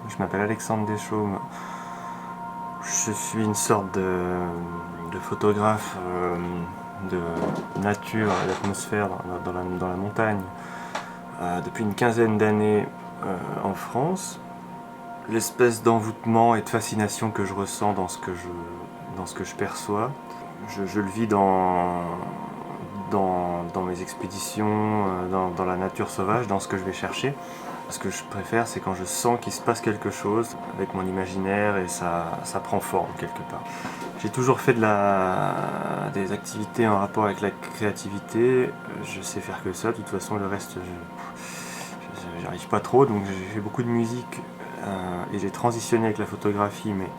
Je m'appelle Alexandre Deschaumes. Je suis une sorte de photographe de nature et d'atmosphère dans la montagne depuis une quinzaine d'années en France. L'espèce d'envoûtement et de fascination que je ressens dans ce que je perçois, je le vis dans mes expéditions, dans la nature sauvage, dans ce que je vais chercher. Ce que je préfère, c'est quand je sens qu'il se passe quelque chose avec mon imaginaire et ça prend forme quelque part. J'ai toujours fait des activités en rapport avec la créativité. Je sais faire que ça. De toute façon, le reste, j'arrive pas trop. Donc j'ai fait beaucoup de musique et j'ai transitionné avec la photographie, mais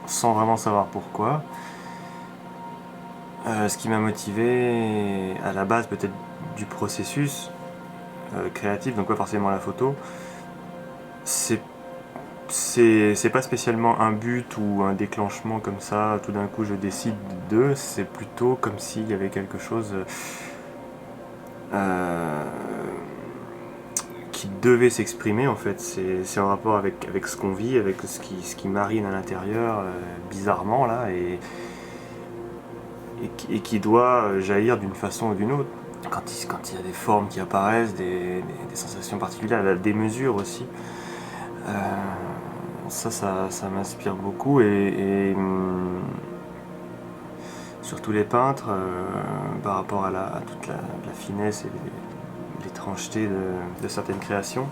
sans vraiment savoir pourquoi. Ce qui m'a motivé à la base peut-être du processus créatif, donc pas forcément la photo, c'est pas spécialement un but ou un déclenchement comme ça, tout d'un coup je décide de, c'est plutôt comme s'il y avait quelque chose euh, qui devait s'exprimer en fait. C'est en rapport avec ce qu'on vit, avec ce qui marine à l'intérieur, bizarrement là, et qui doit jaillir d'une façon ou d'une autre. Quand il y a des formes qui apparaissent, des sensations particulières, la démesure aussi, euh, ça m'inspire beaucoup surtout les peintres par rapport à toute la finesse et l'étrangeté de certaines créations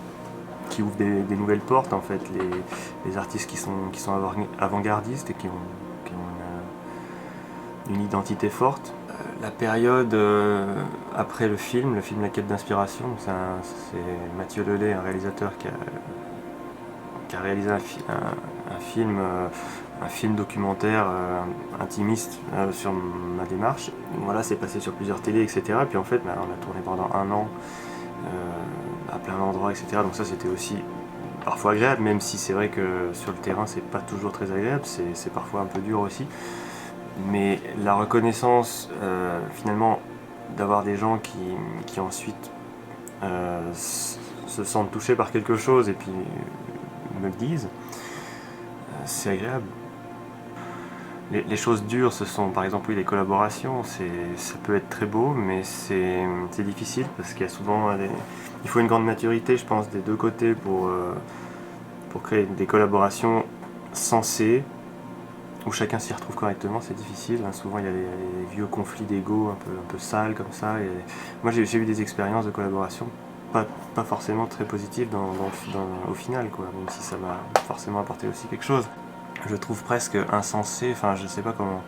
qui ouvrent des nouvelles portes en fait, les artistes qui sont avant-gardistes et qui ont une identité forte. La période après le film La quête d'inspiration, c'est Mathieu Lelay, un réalisateur qui a réalisé un film documentaire intimiste sur ma démarche. Voilà, c'est passé sur plusieurs télés, etc. Puis en fait, on a tourné pendant un an à plein d'endroits, etc. Donc ça, c'était aussi parfois agréable, même si c'est vrai que sur le terrain, c'est pas toujours très agréable, c'est parfois un peu dur aussi. Mais la reconnaissance, finalement, d'avoir des gens qui ensuite se sentent touchés par quelque chose et puis me le disent, c'est agréable. Les choses dures, ce sont par exemple oui, les collaborations, ça peut être très beau, mais c'est difficile parce qu'il y a souvent il faut une grande maturité, je pense, des deux côtés pour créer des collaborations sensées, où chacun s'y retrouve correctement, c'est difficile. Hein. Souvent il y a des vieux conflits d'ego un peu sales comme ça. Et moi j'ai eu des expériences de collaboration pas forcément très positives au final, quoi, même si ça m'a forcément apporté aussi quelque chose. Je trouve presque insensé, enfin je sais pas comment.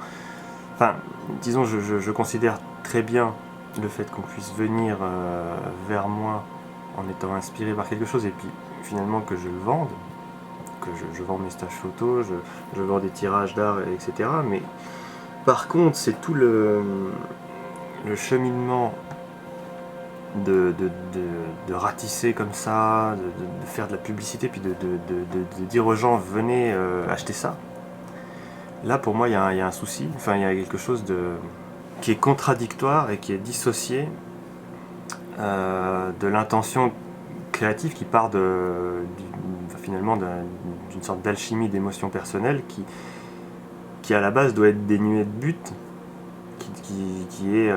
Enfin, disons, je considère très bien le fait qu'on puisse venir vers moi en étant inspiré par quelque chose et puis finalement que je le vende, que je vends mes stages photos, je vends des tirages d'art, etc. Mais par contre, c'est tout le cheminement de ratisser comme ça, de faire de la publicité, puis de dire aux gens venez acheter ça. Là, pour moi, il y a un souci, enfin, il y a quelque chose qui est contradictoire et qui est dissocié de l'intention créative qui part finalement d'une sorte d'alchimie d'émotions personnelles qui à la base doit être dénuée de but, qui est,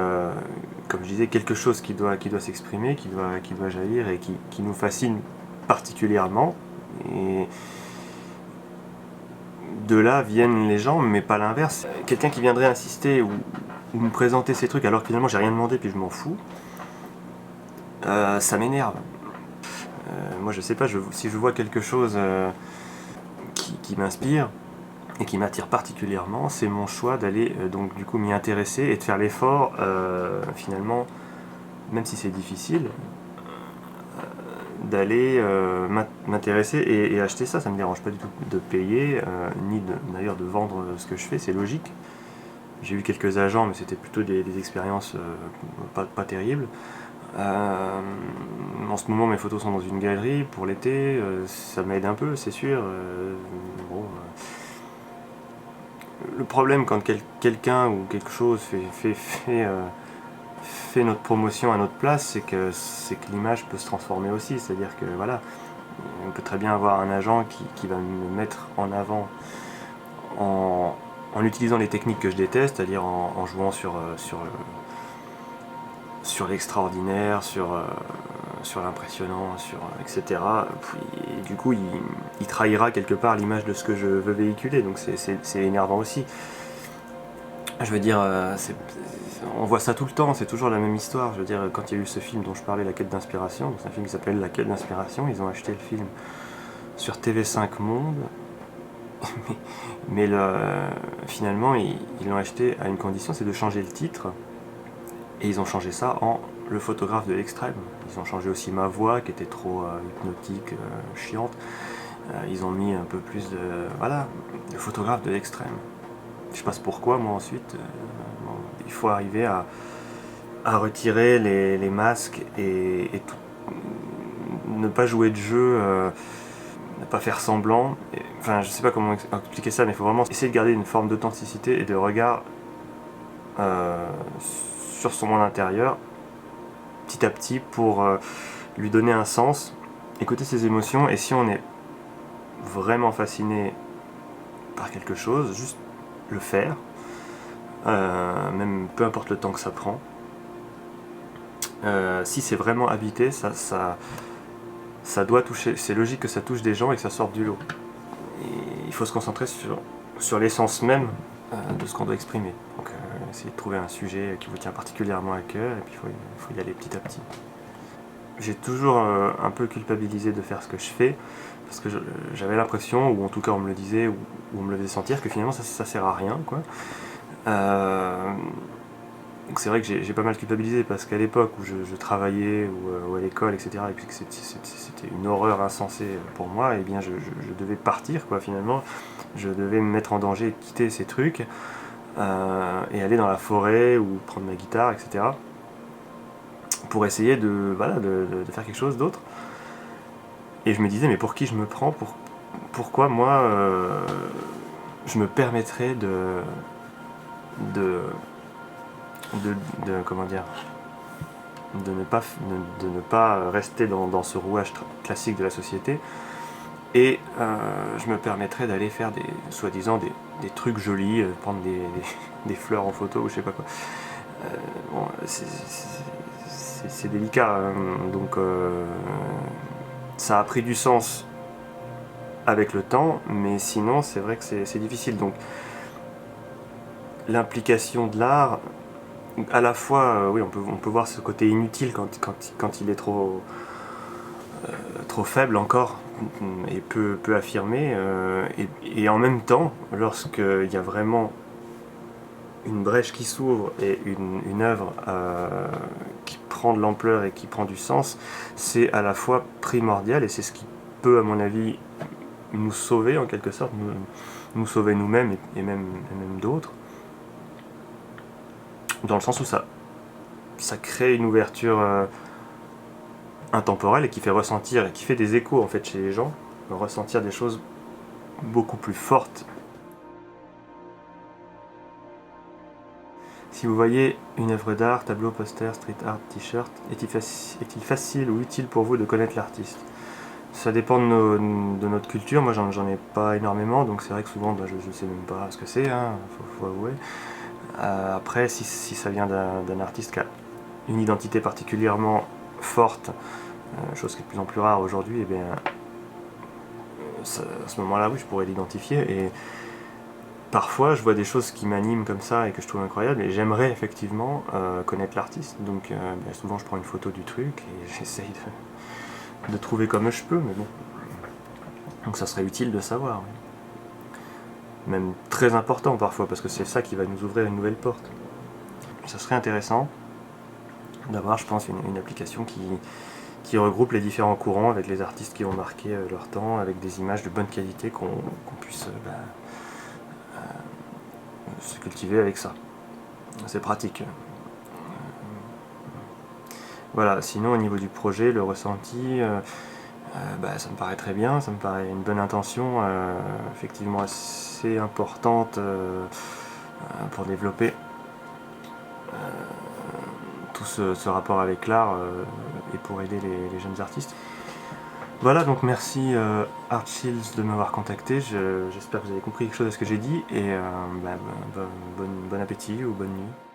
comme je disais, quelque chose qui doit s'exprimer, qui doit jaillir et qui nous fascine particulièrement. Et de là viennent les gens, mais pas l'inverse. Quelqu'un qui viendrait insister ou me présenter ces trucs alors que finalement j'ai rien demandé puis je m'en fous, ça m'énerve. Moi je sais pas, si je vois quelque chose qui m'inspire et qui m'attire particulièrement, c'est mon choix d'aller donc du coup m'y intéresser et de faire l'effort finalement, même si c'est difficile, d'aller m'intéresser et acheter ça. Ça me dérange pas du tout de payer, ni d'ailleurs de vendre ce que je fais, c'est logique. J'ai eu quelques agents, mais c'était plutôt des expériences pas terribles. En ce moment, mes photos sont dans une galerie pour l'été, ça m'aide un peu, c'est sûr. Bon, le problème quand quelqu'un ou quelque chose fait notre promotion à notre place, c'est que l'image peut se transformer aussi. C'est-à-dire que voilà, On peut très bien avoir un agent qui va me mettre en avant en utilisant les techniques que je déteste, c'est-à-dire en jouant sur l'extraordinaire, sur l'impressionnant, etc. Et du coup, il trahira quelque part l'image de ce que je veux véhiculer, donc c'est énervant aussi. Je veux dire, on voit ça tout le temps, c'est toujours la même histoire. Je veux dire, quand il y a eu ce film dont je parlais, La Quête d'Inspiration, c'est un film qui s'appelle La Quête d'Inspiration, ils ont acheté le film sur TV5 Monde, mais finalement, ils l'ont acheté à une condition, c'est de changer le titre, et ils ont changé ça en Le photographe de l'extrême. Ils ont changé aussi ma voix, qui était trop hypnotique, chiante. Ils ont mis un peu plus de... Voilà, le photographe de l'extrême. Je sais pas pourquoi, moi ensuite, bon, il faut arriver à retirer les masques et tout, ne pas jouer de jeu, ne pas faire semblant. Enfin, je sais pas comment expliquer ça, mais il faut vraiment essayer de garder une forme d'authenticité et de regard sur son monde intérieur, petit à petit, pour lui donner un sens, écouter ses émotions, et si on est vraiment fasciné par quelque chose, juste le faire, même peu importe le temps que ça prend. Si c'est vraiment habité, ça doit toucher, c'est logique que ça touche des gens et que ça sorte du lot. Et il faut se concentrer sur l'essence même de ce qu'on doit exprimer. Donc essayer de trouver un sujet qui vous tient particulièrement à cœur, et puis il faut y aller petit à petit. J'ai toujours un peu culpabilisé de faire ce que je fais, parce que j'avais l'impression, ou en tout cas on me le disait, ou on me le faisait sentir, que finalement ça sert à rien, quoi. Donc c'est vrai que j'ai pas mal culpabilisé, parce qu'à l'époque où je travaillais ou à l'école, etc., et puis que c'était une horreur insensée pour moi, et bien je devais partir, quoi, finalement. Je devais me mettre en danger, quitter ces trucs, et aller dans la forêt ou prendre ma guitare, etc., pour essayer de faire quelque chose d'autre. Et je me disais, mais pour qui je me prends, pourquoi moi je me permettrais comment dire, de ne pas rester dans ce rouage classique de la société, et je me permettrais d'aller faire soi-disant des trucs jolis, prendre des fleurs en photo ou je sais pas quoi. Bon, c'est délicat, hein, donc ça a pris du sens avec le temps, mais sinon c'est vrai que c'est difficile. Donc l'implication de l'art, à la fois, oui, on peut voir ce côté inutile quand il est trop faible encore et peu affirmé, et en même temps, lorsqu'il y a vraiment une brèche qui s'ouvre et une œuvre qui prend de l'ampleur et qui prend du sens, c'est à la fois primordial, et c'est ce qui peut, à mon avis, nous sauver en quelque sorte, nous sauver nous-mêmes et même d'autres, dans le sens où ça crée une ouverture intemporelle, et qui fait ressentir, et qui fait des échos en fait chez les gens, ressentir des choses beaucoup plus fortes. Si vous voyez une œuvre d'art, tableau, poster, street art, t-shirt, est-il facile ou utile pour vous de connaître l'artiste? Ça dépend de notre culture. Moi j'en ai pas énormément, donc c'est vrai que souvent je sais même pas ce que c'est, hein, faut avouer. Après, si ça vient d'un artiste qui a une identité particulièrement forte, chose qui est de plus en plus rare aujourd'hui, et bien à ce moment-là, oui, je pourrais l'identifier. Et parfois, je vois des choses qui m'animent comme ça et que je trouve incroyables, et j'aimerais effectivement connaître l'artiste. Donc souvent, je prends une photo du truc et j'essaye de trouver comme je peux, mais bon. Donc ça serait utile de savoir. Même très important parfois, parce que c'est ça qui va nous ouvrir une nouvelle porte. Ça serait intéressant d'avoir, je pense, une application qui regroupe les différents courants avec les artistes qui ont marqué leur temps, avec des images de bonne qualité qu'on puisse se cultiver avec ça. C'est pratique. Voilà, sinon au niveau du projet, le ressenti, ça me paraît très bien, ça me paraît une bonne intention, effectivement assez importante pour développer tout ce rapport avec l'art et pour aider les jeunes artistes. Voilà, donc merci Art Shields de m'avoir contacté, j'espère que vous avez compris quelque chose à ce que j'ai dit, et bon appétit ou bonne nuit.